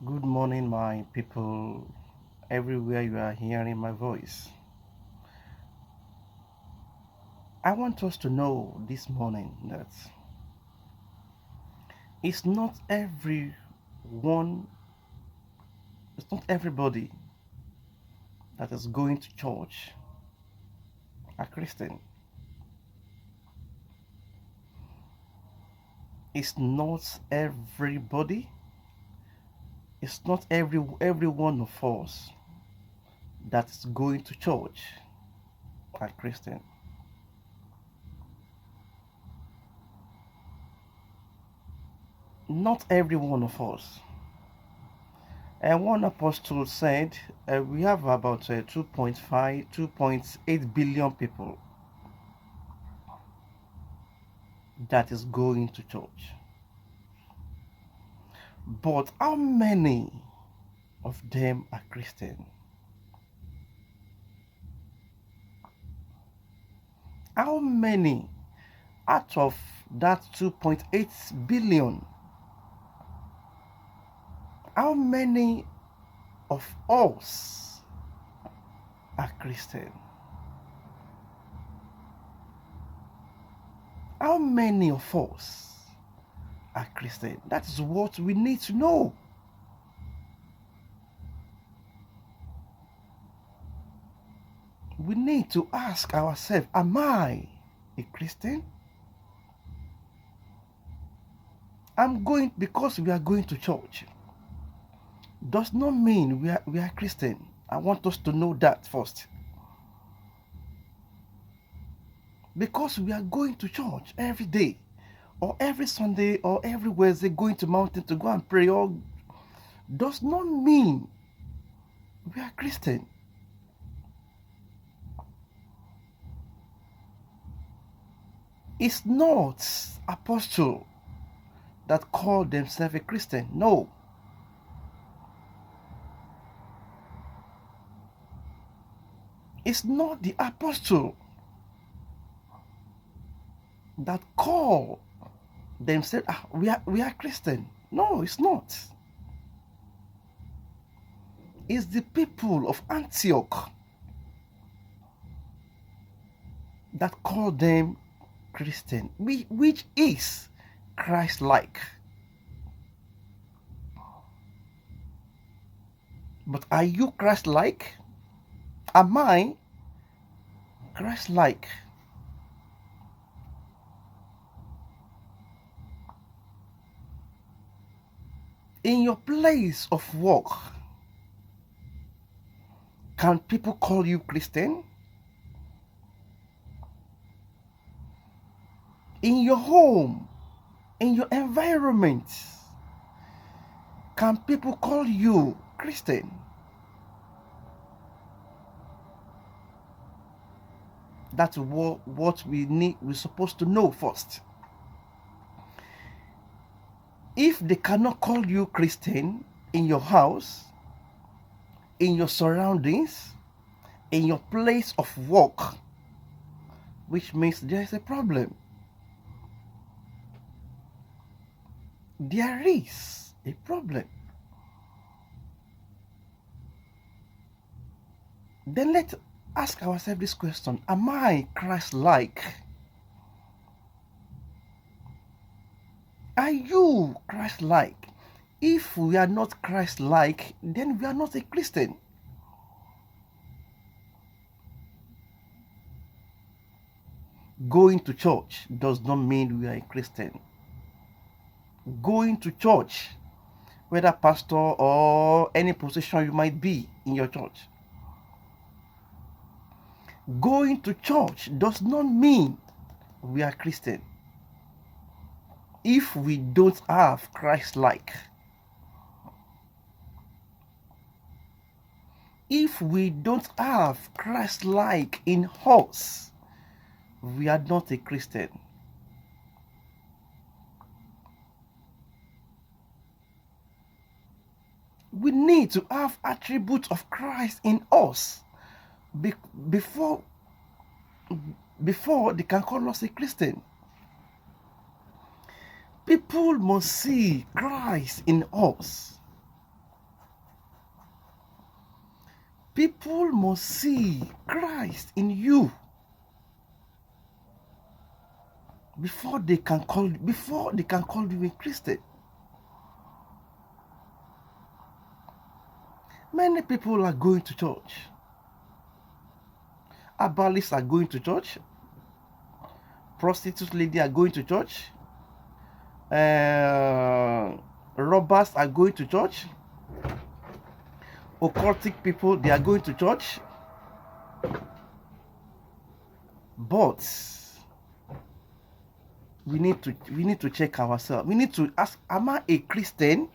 Good morning, my people, everywhere you are hearing my voice. I want us to know this morning that it's not everyone, it's not everybody that is going to church a Christian. It's not everybody, it's not every one of us that is going to church a Christian. Not every one of us. And one apostle said we have about 2.5, 2.8 billion people that is going to church. But how many of them are Christian? How many out of that 2.8 billion, how many of us are Christian? How many of us are Christian? That is what we need to know. We need to ask ourselves, am I a Christian? I'm going because we are going to church. Does not mean we are Christian. I want us to know that first. Because we are going to church every day, or every Sunday, or every Wednesday, going to mountain to go and pray, or does not mean we are Christian. It's not apostle that call themselves a Christian. No. It's not the apostle that call themselves we are Christian. No, it's not. It's the people of Antioch that call them Christian, which is Christ-like. But are you Christ-like? Am I Christ-like? In your place of work, can people call you Christian? In your home, in your environment, can people call you Christian? That's what we're supposed to know first. If they cannot call you Christian in your house, in your surroundings, in your place of work, which means there is a problem. There is a problem. Then let's ask ourselves this question: am I Christ-like? Are you Christ-like? If we are not Christ-like, then we are not a Christian. Going to church does not mean we are a Christian. Going to church, whether pastor or any position you might be in your church, going to church does not mean we are Christian. If we don't have Christ-like, if we don't have Christ-like in us, we are not a Christian. We need to have attributes of Christ in us before they can call us a Christian. People must see Christ in us People must see Christ in you before they can call you a Christian. Many people are going to church. Abbalists are going to church. Prostitute ladies are going to church. Robbers are going to church. Occultic people, they are going to church. But we need to check ourselves. We need to ask, am I a Christian?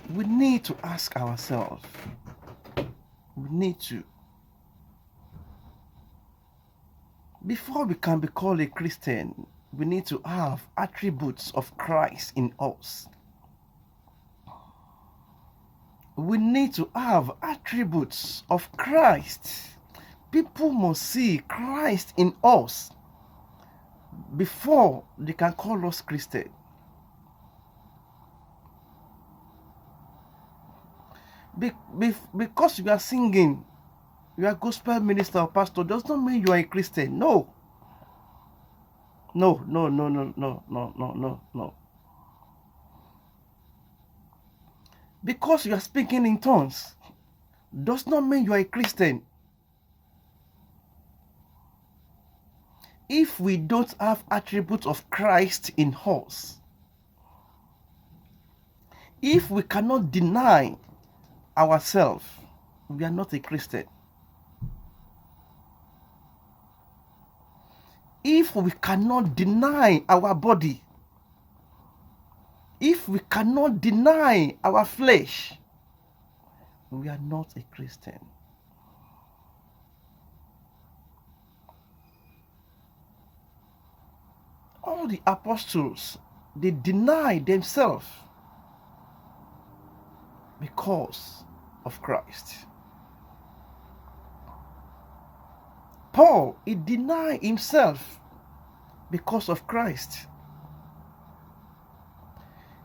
We need to ask ourselves. We need to. Before we can be called a Christian, we need to have attributes of Christ in us. We need to have attributes of Christ. People must see Christ in us before they can call us Christian. Because you are singing, you are a gospel minister or pastor, does not mean you are a Christian. No. No. Because you are speaking in tongues does not mean you are a Christian. If we don't have attributes of Christ in us, if we cannot deny ourselves, we are not a Christian. If we cannot deny our body, if we cannot deny our flesh, we are not a Christian. All the apostles, they deny themselves because of Christ. Paul, he denied himself because of Christ.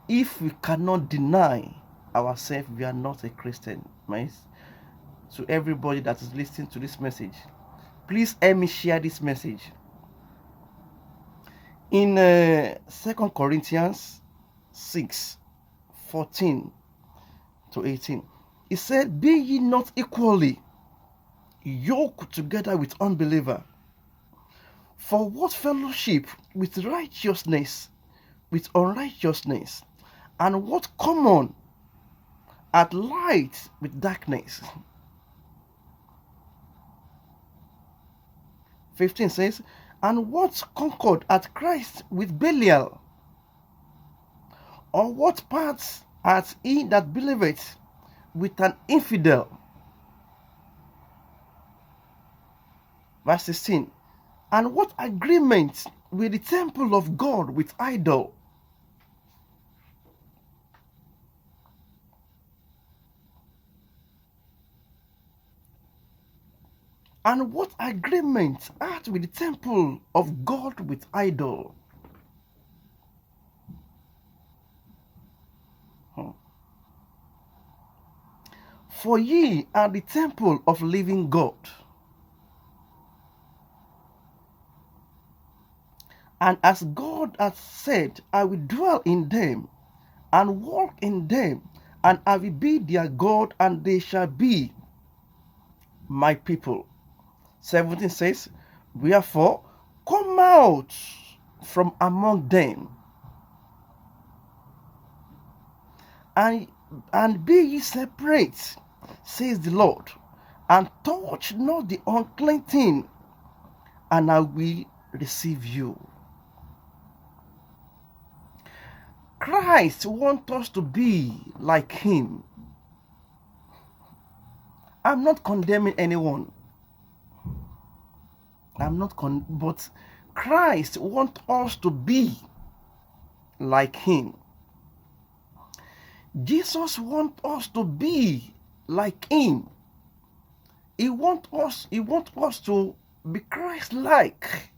If we cannot deny ourselves, we are not a Christian. So everybody that is listening to this message, please help me share this message. In 2 Corinthians 6:14 to 18, it said, "Be ye not equally yoked together with unbeliever. For what fellowship with righteousness with unrighteousness? And what common at light with darkness?" 15 says, "And what concord at Christ with Belial? Or what part hath he that believeth with an infidel?" Verse 16, "And what agreement with the temple of God with idol?" And what agreement hath with the temple of God with idol? For ye are the temple of living God. And as God hath said, I will dwell in them and walk in them, and I will be their God, and they shall be my people. 17 says, "Wherefore come out from among them, and be ye separate, says the Lord, and touch not the unclean thing, and I will receive you." Christ wants us to be like him. I'm not condemning anyone. But Christ wants us to be like him. Jesus wants us to be like him. He wants us to be Christ-like.